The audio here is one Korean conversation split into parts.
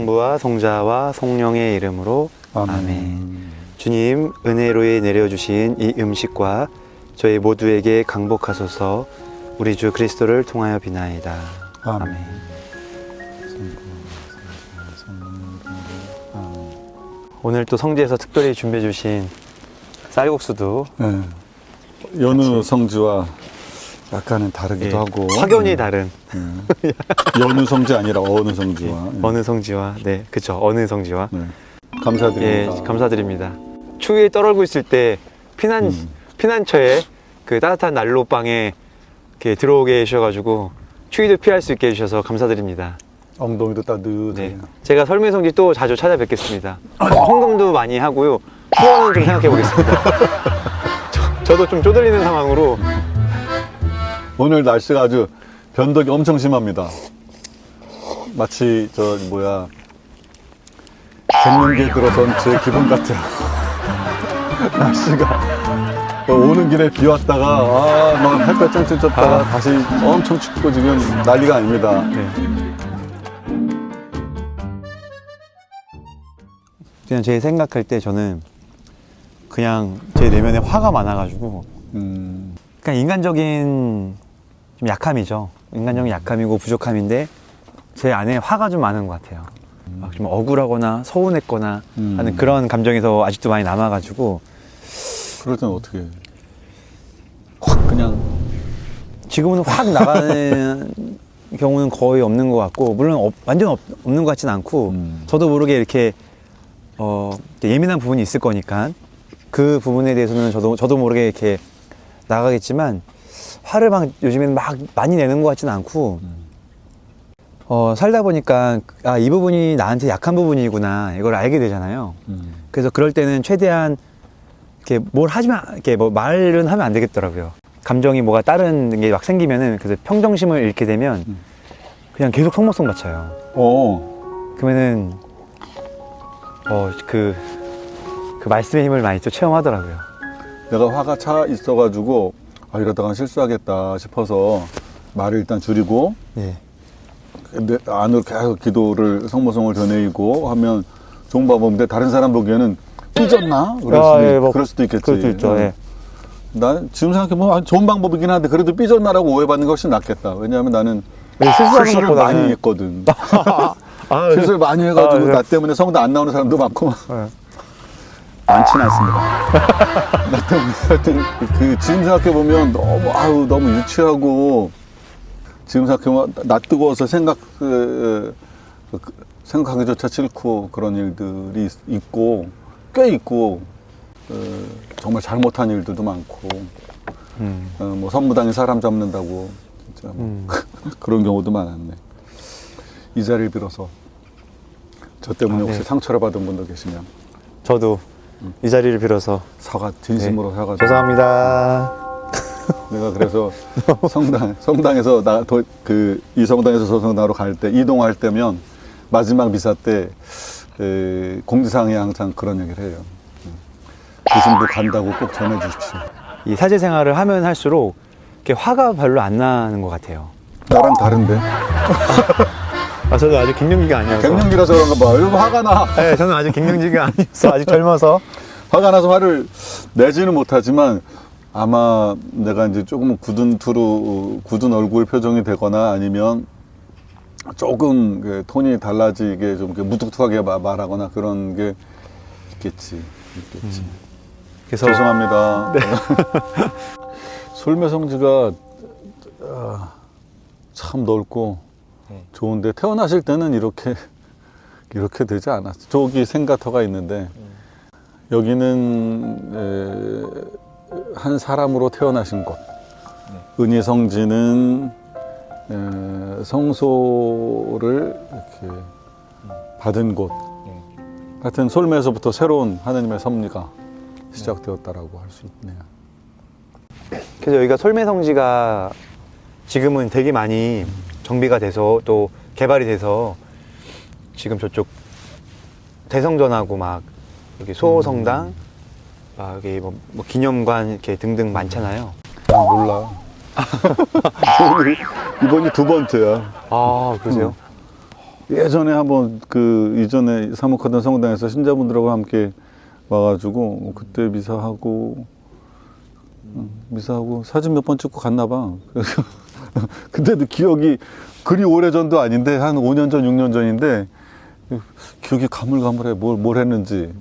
성부와 성자와 성령의 이름으로 아멘. 주님, 은혜로에 내려주신 이 음식과 저희 모두에게 강복하소서. 우리 주 그리스도를 통하여 비나이다. 아멘. 오늘 또 성지에서 특별히 준비해 주신 쌀국수도 네. 연우 성지와 약간은 다르기도 하고 확연히 다른 연우 성지 아니라 어느 성지와 어느 성지와 그쵸, 어느 성지와 감사드립니다. 감사드립니다. 추위에 떨고 있을 때 피난처에 그 따뜻한 난로방에 이렇게 들어오게 해주셔가지고 추위도 피할 수 있게 해주셔서 감사드립니다. 엉덩이도 따뜻해. 제가 설매성지 또 자주 찾아뵙겠습니다. 헌금도 많이 하고요. 후원은 좀 생각해 보겠습니다. 저도 좀 쪼들리는 상황으로. 오늘 날씨가 아주 변덕이 엄청 심합니다. 마치 갱년기에 들어선 제 기분 같아요. 날씨가 오는 길에 비 왔다가 막 햇볕 쨍쨍 쪘다가 다시 엄청 춥고 지금 난리가 아닙니다. 그냥 제 생각할 때 저는 그냥 제 내면에 화가 많아가지고 그냥 인간적인 좀 약함이죠. 인간적인 약함이고 부족함인데 제 안에 화가 좀 많은 것 같아요. 막 좀 억울하거나 서운했거나 하는 그런 감정에서 아직도 많이 남아가지고. 그럴 때는 어떻게 확 그냥 지금은 확 나가는 경우는 거의 없는 것 같고, 물론 완전 없는 것 같지는 않고 저도 모르게 이렇게 예민한 부분이 있을 거니까 그 부분에 대해서는 저도 모르게 이렇게 나가겠지만, 화를 막 요즘에는 막 많이 내는 것 같지는 않고 살다 보니까 이 부분이 나한테 약한 부분이구나 이걸 알게 되잖아요. 그래서 그럴 때는 최대한 이렇게 이렇게 말은 하면 안 되겠더라고요. 감정이 뭐가 다른 게 막 생기면은, 그래서 평정심을 잃게 되면 그냥 계속 속먹성 맞춰요. 그러면은 그 말씀의 힘을 많이 또 체험하더라고요. 내가 화가 차 있어가지고 이러다가 실수하겠다 싶어서 말을 일단 줄이고 내 안으로 계속 기도를 성모성을 되뇌이고 하면 좋은 방법인데, 다른 사람 보기에는 삐졌나? 그럴 수도 있겠지. 그럴 수 있죠. 난 지금 생각해보면 좋은 방법이긴 한데 그래도 삐졌나라고 오해받는 게 훨씬 낫겠다. 왜냐하면 나는 실수하는 실수를 것보다는 많이 했거든. 실수를 많이 해가지고 나 때문에 성당 안 나오는 사람도 많고 많지는 않습니다. 나 때문에 하여튼 지금 생각해보면 너무 유치하고, 지금 생각해보면 나 뜨거워서 생각하기조차 싫고 그런 일들이 꽤 있고 정말 잘못한 일들도 많고 선무당에 사람 잡는다고 진짜 그런 경우도 많았네. 이 자리를 빌어서 저 때문에 혹시 상처를 받은 분도 계시면 저도 이 자리를 빌어서 진심으로 사과. 죄송합니다. 내가 그래서 성당에서 이 성당에서 저 성당으로 갈 때, 이동할 때면 마지막 미사 때 공지사항에 항상 그런 얘기를 해요. 이 신부 간다고 꼭 전해주십시오. 이 사제 생활을 하면 할수록 이렇게 화가 별로 안 나는 것 같아요. 나랑 다른데? 저는 아직 갱년기가 아니어서. 갱년기라서 그런가 봐. 이거 화가 나. 네, 저는 아직 갱년기가 아니어서, 아직 젊어서. 화가 나서 화를 내지는 못하지만, 아마 내가 이제 조금 굳은 얼굴 표정이 되거나 아니면 조금 톤이 달라지게 좀 무뚝뚝하게 말하거나 그런 게 있겠지. 그래서 죄송합니다. 솔매성지가 참 넓고 좋은데, 태어나실 때는 이렇게 되지 않았어. 저기 생가터가 있는데 여기는 한 사람으로 태어나신 곳. 은희성지는 성소를 이렇게 받은 곳. 하여튼 솔매에서부터 새로운 하느님의 섭리가 시작되었다라고 할 수 있네요. 그래서 여기가 솔매성지가 지금은 되게 많이 정비가 돼서 또 개발이 돼서 지금 저쪽 대성전하고 막 여기 소성당 막 여기 뭐 기념관 이렇게 등등 많잖아요. 몰라. 이번이 두 번째야. 그러세요? 예전에 한번 그 이전에 사목하던 성당에서 신자분들하고 함께 와가지고 그때 미사하고 사진 몇 번 찍고 갔나 봐. 그래서 근데도 기억이 그리 오래전도 아닌데 한 5년 전, 6년 전인데 기억이 가물가물해. 뭘 했는지.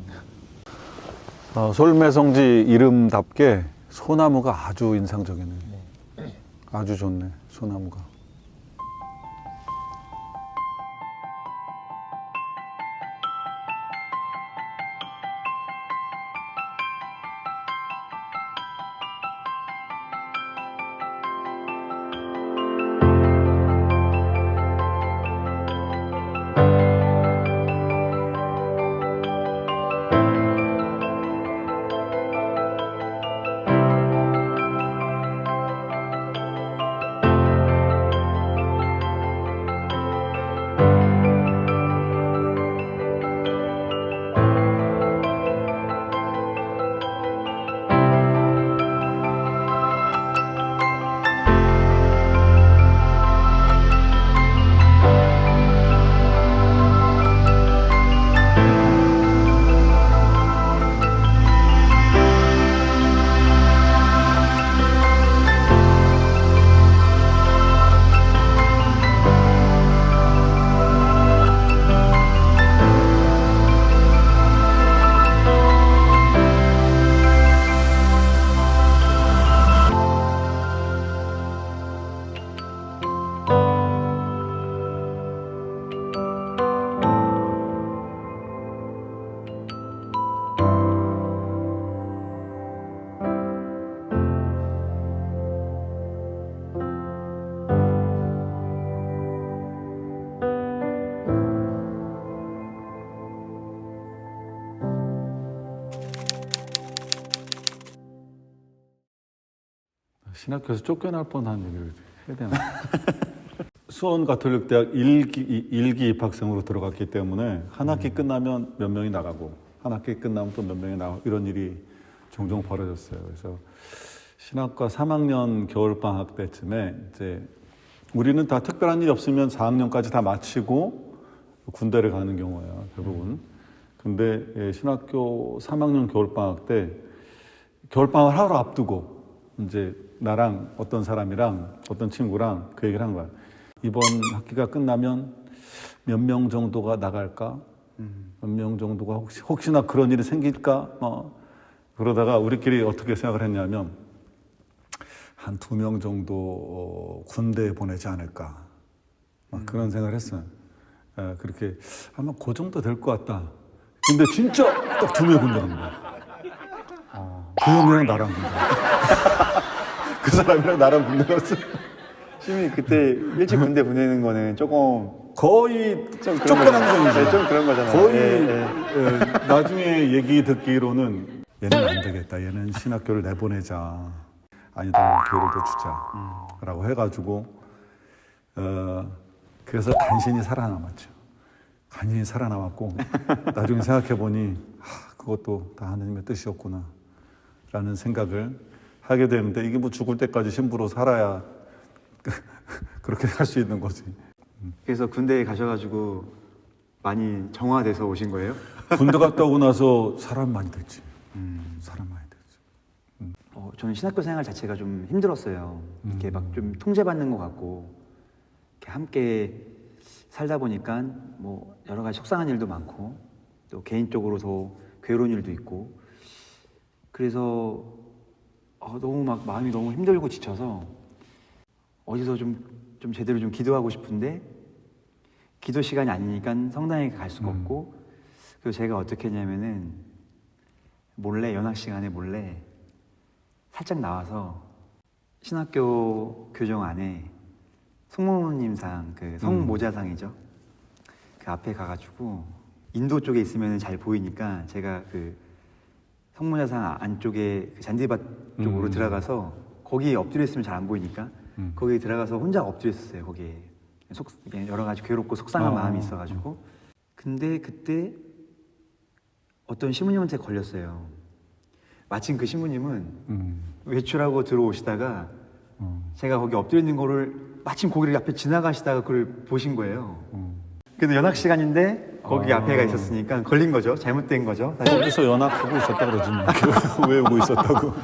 솔매성지 이름답게 소나무가 아주 인상적이네. 아주 좋네, 소나무가. 신학교에서 쫓겨날 뻔한 얘기를 해야 되나? 수원 가톨릭대학 일기 입학생으로 들어갔기 때문에 한 학기 끝나면 몇 명이 나가고 한 학기 끝나면 또 몇 명이 나가고 이런 일이 종종 벌어졌어요. 그래서 신학과 3학년 겨울방학 때쯤에 이제 우리는 다 특별한 일이 없으면 4학년까지 다 마치고 군대를 가는 경우예요, 대부분. 근데 신학교 3학년 겨울방학 때 겨울방학을 하루 앞두고 이제 나랑 어떤 사람이랑 어떤 친구랑 그 얘기를 한 거야. 이번 학기가 끝나면 몇 명 정도가 나갈까? 몇 명 정도가 혹시나 그런 일이 생길까? 그러다가 우리끼리 어떻게 생각을 했냐면 한 2명 정도 군대에 보내지 않을까? 그런 생각을 했어요. 그렇게 아마 그 정도 될 것 같다. 근데 진짜 딱 2명 군대 간 거야. 그 형이랑 나랑 군대. 그 사람이랑 나랑 군대 갔어. 시민이 그때 일찍 군대 보내는 거는 조금 거의 좀 쫓겨난 셈이죠. 네, 좀 그런 거잖아요. 거의 나중에 얘기 듣기로는 얘는 안 되겠다. 얘는 신학교를 내보내자. 아니다, 기회를 더 주자. 라고 해가지고 그래서 간신히 살아남았죠. 간신히 살아남았고 나중에 생각해보니 그것도 다 하나님의 뜻이었구나 라는 생각을 하게 되는데 이게 뭐 죽을 때까지 신부로 살아야 그렇게 할 수 있는 거지. 그래서 군대에 가셔가지고 많이 정화돼서 오신 거예요? 군대 갔다 오고 나서 사람 많이 됐지. 사람 많이 됐지. 저는 신학교 생활 자체가 좀 힘들었어요. 이렇게 막 좀 통제받는 것 같고 이렇게 함께 살다 보니까 뭐 여러 가지 속상한 일도 많고 또 개인적으로도 괴로운 일도 있고 그래서 너무 막 마음이 너무 힘들고 지쳐서 어디서 좀 제대로 좀 기도하고 싶은데 기도 시간이 아니니까 성당에 갈 수가 없고 그래서 제가 어떻게 했냐면은 몰래 연학 시간에 몰래 살짝 나와서 신학교 교정 안에 성모님상 그 성모자상이죠. 그 앞에 가가지고 인도 쪽에 있으면 잘 보이니까 제가 그 성모자상 안쪽에 그 잔디밭 쪽으로 들어가서 거기에 엎드려 있으면 잘 안 보이니까 거기에 들어가서 혼자 엎드려 있었어요. 거기에 여러 가지 괴롭고 속상한 마음이 있어가지고 근데 그때 어떤 신부님한테 걸렸어요. 마침 그 신부님은 외출하고 들어오시다가 제가 거기 엎드려 있는 거를 마침 거기를 앞에 지나가시다가 그걸 보신 거예요. 그래도 연학 시간인데 거기 앞에가 있었으니까 걸린 거죠. 잘못된 거죠. 거기서 연락하고 있었다 그러지 뭐. 외우고 있었다고.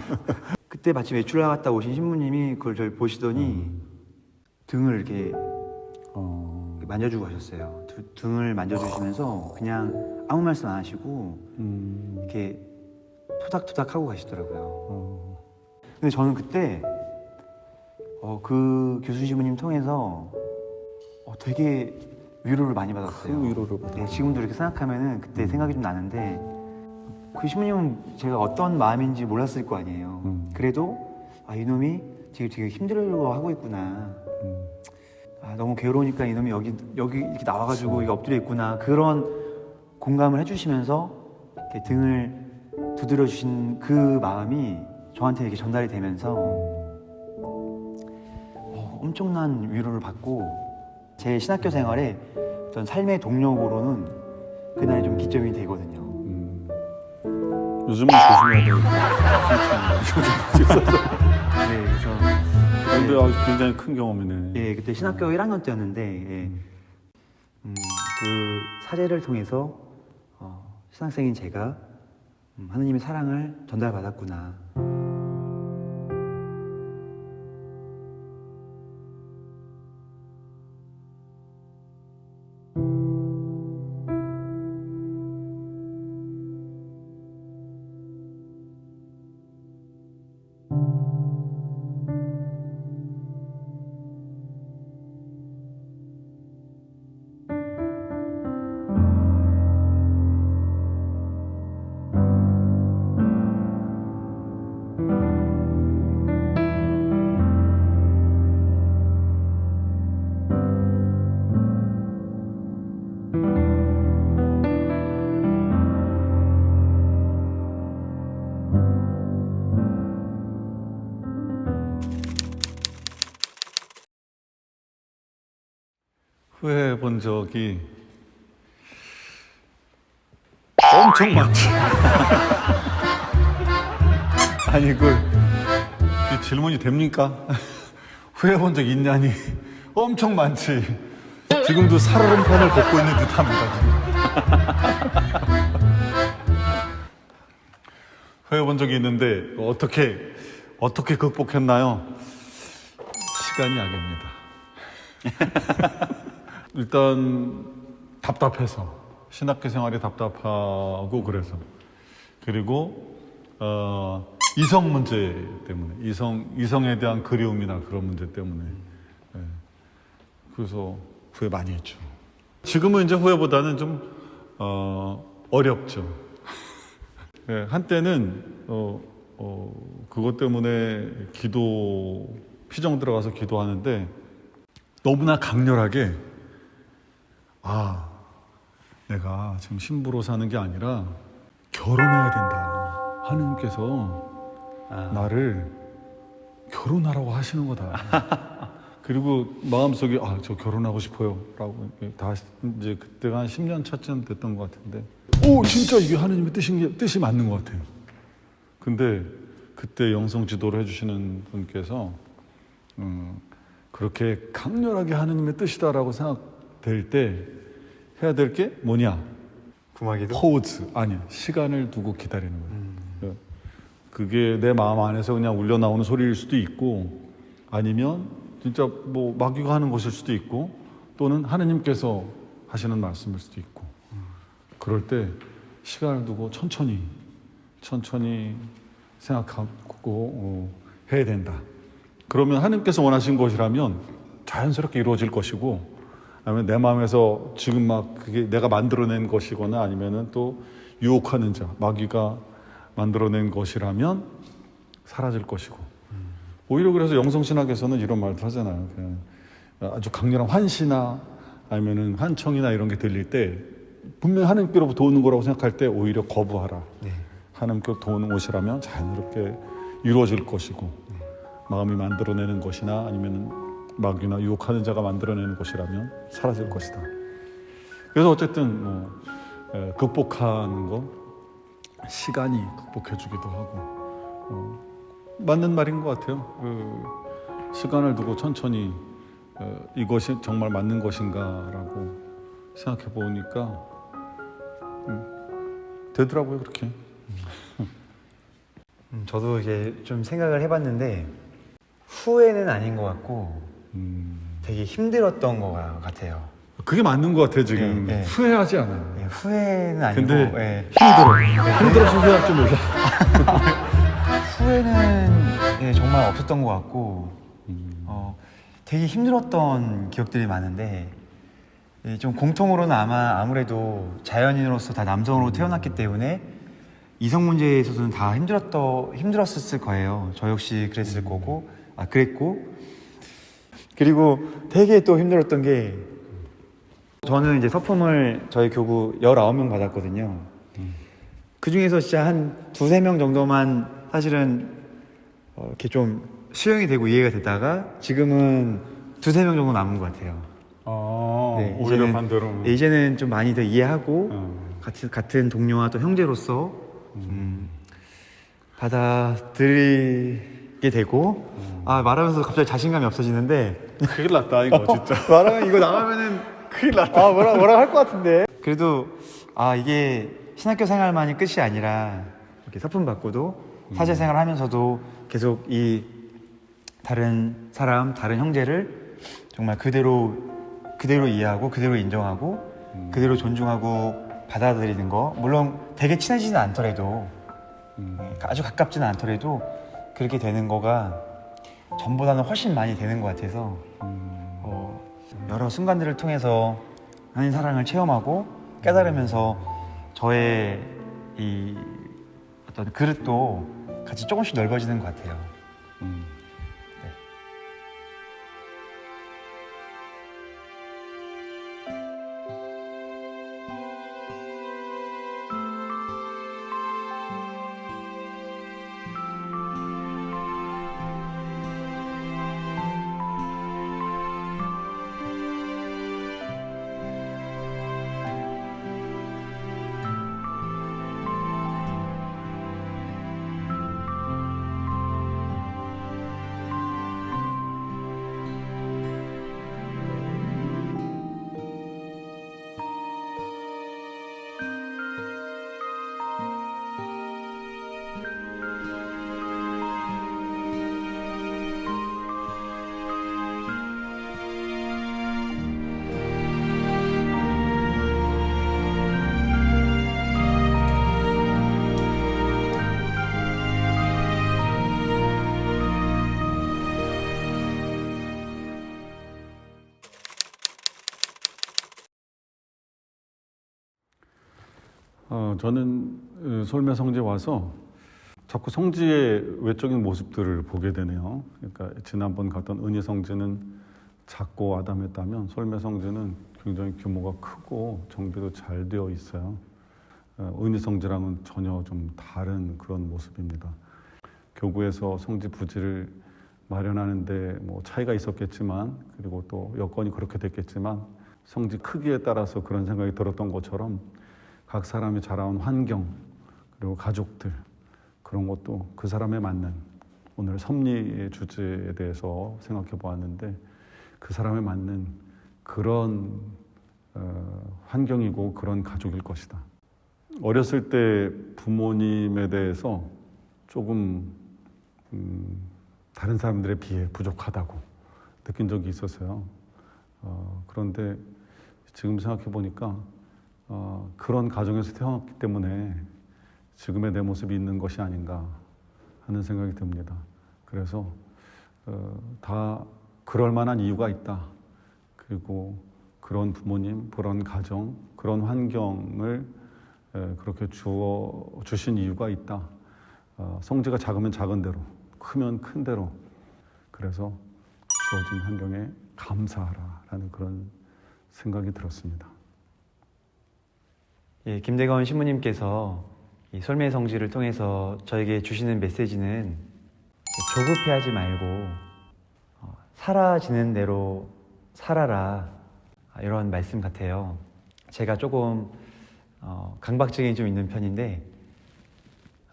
그때 마침 외출 나갔다 오신 신부님이 그걸 저를 보시더니 등을 이렇게 만져주고 하셨어요. 등을 만져주시면서 그냥 아무 말씀 안 하시고 이렇게 토닥토닥 하고 가시더라고요. 근데 저는 그때 그 교수 신부님 통해서 되게 위로를 많이 받았어요. 그 위로를 받았어요. 네, 지금도 이렇게 생각하면은 그때 생각이 좀 나는데 그 신부님은 제가 어떤 마음인지 몰랐을 거 아니에요. 그래도 이놈이 지금 되게 힘들어하고 있구나. 너무 괴로우니까 이놈이 여기 이렇게 나와가지고 이게 엎드려 있구나. 그런 공감을 해주시면서 이렇게 등을 두드려 주신 그 마음이 저한테 이렇게 전달이 되면서 엄청난 위로를 받고 제 신학교 생활에 어떤 삶의 동력으로는 그날이 좀 기점이 되거든요. 요즘은 조심해야 돼요. 네, 그래서 근데 굉장히 큰 경험이네. 예, 그때 신학교 1학년 때였는데 예, 그 사제를 통해서 신학생인 제가 하느님의 사랑을 전달받았구나. 후회해 본 적이 엄청 많지. 아니 그 질문이 됩니까? 후회해 본 적 있냐니 엄청 많지. 지금도 살얼음판을 걷고 있는 듯합니다. 후회해 본 적이 있는데 어떻게 극복했나요? 시간이 약입니다. 일단 답답해서 신학교 생활이 답답하고 그래서 그리고 이성 문제 때문에 이성에 대한 그리움이나 그런 문제 때문에 그래서 후회 많이 했죠. 지금은 이제 후회보다는 좀 어렵죠. 한때는 그것 때문에 피정 들어가서 기도하는데 너무나 강렬하게 내가 지금 신부로 사는 게 아니라 결혼해야 된다. 하느님께서 나를 결혼하라고 하시는 거다. 그리고 마음속에 저 결혼하고 싶어요. 라고 다 이제 그때가 한 10년 차쯤 됐던 것 같은데 진짜 이게 하느님의 뜻이 맞는 것 같아요. 근데 그때 영성 지도를 해주시는 분께서 그렇게 강렬하게 하느님의 뜻이다라고 생각될 때 해야 될 게 뭐냐? 구마기도? 포즈. 아니야. 시간을 두고 기다리는 거예요. 그게 내 마음 안에서 그냥 울려 나오는 소리일 수도 있고 아니면 진짜 뭐 마귀가 하는 것일 수도 있고 또는 하느님께서 하시는 말씀일 수도 있고 그럴 때 시간을 두고 천천히 생각하고 해야 된다. 그러면 하느님께서 원하신 것이라면 자연스럽게 이루어질 것이고 아니면 내 마음에서 지금 막 그게 내가 만들어낸 것이거나 아니면은 또 유혹하는 자, 마귀가 만들어낸 것이라면 사라질 것이고 오히려 그래서 영성신학에서는 이런 말도 하잖아요. 그냥 아주 강렬한 환시나 아니면은 환청이나 이런 게 들릴 때 분명히 하나님께로부터 오는 거라고 생각할 때 오히려 거부하라. 네. 하나님께로부터 오는 것이라면 자연스럽게 이루어질 것이고 마음이 만들어내는 것이나 아니면은 마귀나 유혹하는 자가 만들어내는 것이라면 사라질 것이다. 그래서 어쨌든 극복하는 거 시간이 극복해주기도 하고 맞는 말인 것 같아요. 시간을 두고 천천히 이것이 정말 맞는 것인가라고 생각해 보니까 되더라고요 그렇게. 저도 이제 좀 생각을 해봤는데 후회는 아닌 것 같고 되게 힘들었던 것 같아요. 그게 맞는 것 같아 지금. 네, 네. 후회하지 않아요. 예, 후회는 아니고 근데 예. 힘들어서 후회할 줄 몰라. 후회는 예, 정말 없었던 것 같고 되게 힘들었던 기억들이 많은데 예, 좀 공통으로는 아무래도 자연인으로서 다 남성으로 태어났기 때문에 이성 문제에 있어서는 다 힘들었을 거예요. 저 역시 그랬을 거고 그랬고 그리고 되게 또 힘들었던 게 저는 이제 서품을 저희 교구 19명 받았거든요. 그 중에서 진짜 한 2-3명 정도만 사실은 이렇게 좀 수용이 되고 이해가 되다가 지금은 2-3명 정도 남은 것 같아요. 네, 오히려 반대로. 네, 이제는 좀 많이 더 이해하고 같은 동료와 또 형제로서 받아들이게 되고 말하면서 갑자기 자신감이 없어지는데 큰일 났다 이거 진짜. 말하면 이거 나가면은 큰일 났다. 뭐라 할 것 같은데. 그래도 이게 신학교 생활만이 끝이 아니라 이렇게 서품 받고도 사제 생활하면서도 계속 이 다른 사람, 다른 형제를 정말 그대로 이해하고 그대로 인정하고 그대로 존중하고 받아들이는 거. 물론 되게 친해지진 않더라도 아주 가깝지는 않더라도 그렇게 되는 거가 전보다는 훨씬 많이 되는 것 같아서 여러 순간들을 통해서 하나님 사랑을 체험하고 깨달으면서 저의 이 어떤 그릇도 같이 조금씩 넓어지는 것 같아요. 네. 저는 솔메 성지에 와서 자꾸 성지의 외적인 모습들을 보게 되네요. 그러니까 지난번 갔던 은희 성지는 작고 아담했다면 솔메 성지는 굉장히 규모가 크고 정비도 잘 되어 있어요. 은희 성지랑은 전혀 좀 다른 그런 모습입니다. 교구에서 성지 부지를 마련하는데 뭐 차이가 있었겠지만 그리고 또 여건이 그렇게 됐겠지만 성지 크기에 따라서 그런 생각이 들었던 것처럼 각 사람이 자라온 환경 그리고 가족들 그런 것도 그 사람에 맞는 오늘 섭리의 주제에 대해서 생각해 보았는데 그 사람에 맞는 그런 환경이고 그런 가족일 것이다. 어렸을 때 부모님에 대해서 조금 다른 사람들에 비해 부족하다고 느낀 적이 있었어요. 그런데 지금 생각해 보니까 그런 가정에서 태어났기 때문에 지금의 내 모습이 있는 것이 아닌가 하는 생각이 듭니다. 그래서 다 그럴 만한 이유가 있다. 그리고 그런 부모님, 그런 가정, 그런 환경을 그렇게 주신 이유가 있다. 성지가 작으면 작은 대로, 크면 큰 대로. 그래서 주어진 환경에 감사하라라는 그런 생각이 들었습니다. 예, 김대건 신부님께서 이 솔메 성지를 통해서 저에게 주시는 메시지는 조급해하지 말고 사라지는 대로 살아라 이런 말씀 같아요. 제가 조금 강박증이 좀 있는 편인데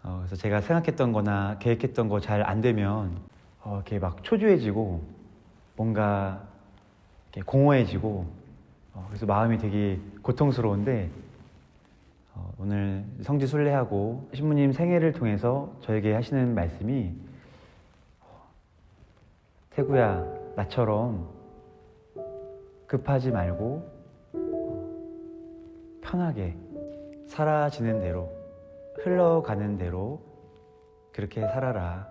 그래서 제가 생각했던 거나 계획했던 거 잘 안 되면 이렇게 막 초조해지고 뭔가 이렇게 공허해지고 그래서 마음이 되게 고통스러운데 오늘 성지 순례하고 신부님 생애를 통해서 저에게 하시는 말씀이 태구야, 나처럼 급하지 말고 편하게 사라지는 대로, 흘러가는 대로 그렇게 살아라,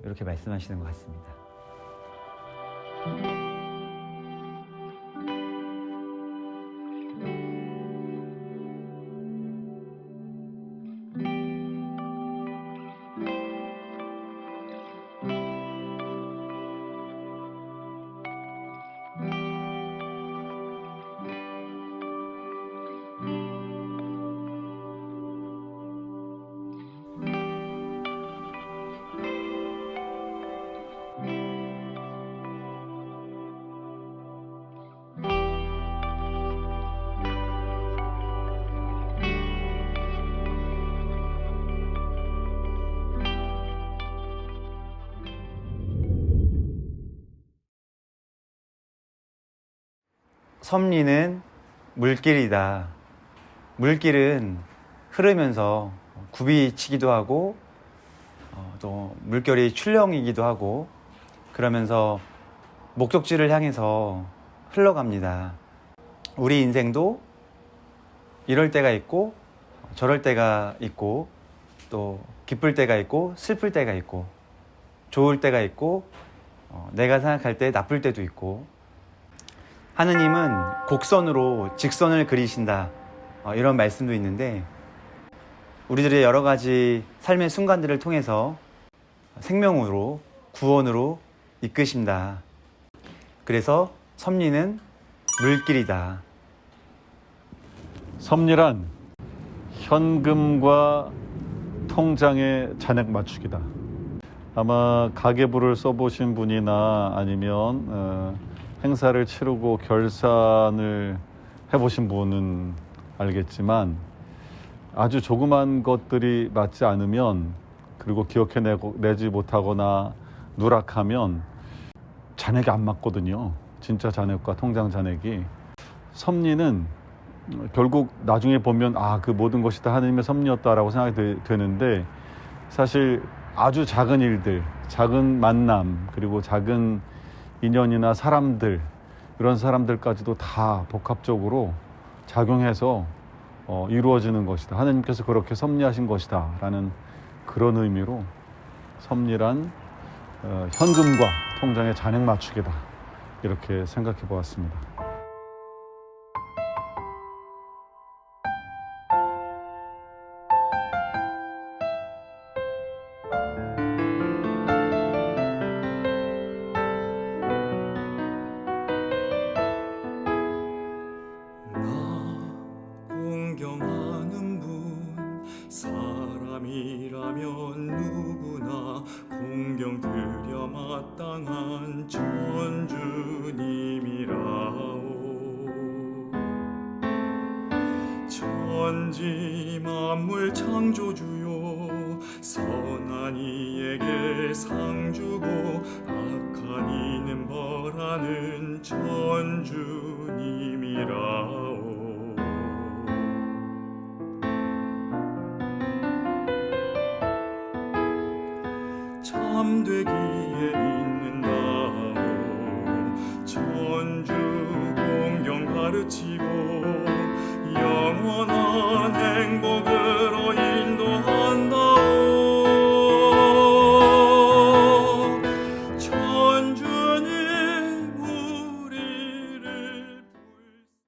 이렇게 말씀하시는 것 같습니다. 섭리는 물길이다. 물길은 흐르면서 굽이치기도 하고 또 물결이 출렁이기도 하고 그러면서 목적지를 향해서 흘러갑니다. 우리 인생도 이럴 때가 있고 저럴 때가 있고 또 기쁠 때가 있고 슬플 때가 있고 좋을 때가 있고 내가 생각할 때 나쁠 때도 있고 하느님은 곡선으로 직선을 그리신다, 이런 말씀도 있는데 우리들의 여러 가지 삶의 순간들을 통해서 생명으로 구원으로 이끄신다. 그래서 섭리는 물길이다. 섭리란 현금과 통장의 잔액 맞추기다. 아마 가계부를 써보신 분이나 아니면 행사를 치르고 결산을 해보신 분은 알겠지만 아주 조그만 것들이 맞지 않으면, 그리고 기억해내지 못하거나 누락하면 잔액이 안 맞거든요. 진짜 잔액과 통장 잔액이. 섭리는 결국 나중에 보면 그 모든 것이 다 하나님의 섭리였다라고 생각이 되는데, 사실 아주 작은 일들, 작은 만남, 그리고 작은 인연이나 사람들, 이런 사람들까지도 다 복합적으로 작용해서 이루어지는 것이다. 하나님께서 그렇게 섭리하신 것이다 라는 그런 의미로 섭리란 현금과 통장의 잔액 맞추기다, 이렇게 생각해 보았습니다. 존경하는 분, 사람이라면 누구나 공경드려 마땅한 전주님이라오. 천지 만물 창조주요, 선한 이에게 상 주고 악한 이는 벌하는 전주님이라오. 참되기에 있는다오. 전주 공경 가르치고 영원한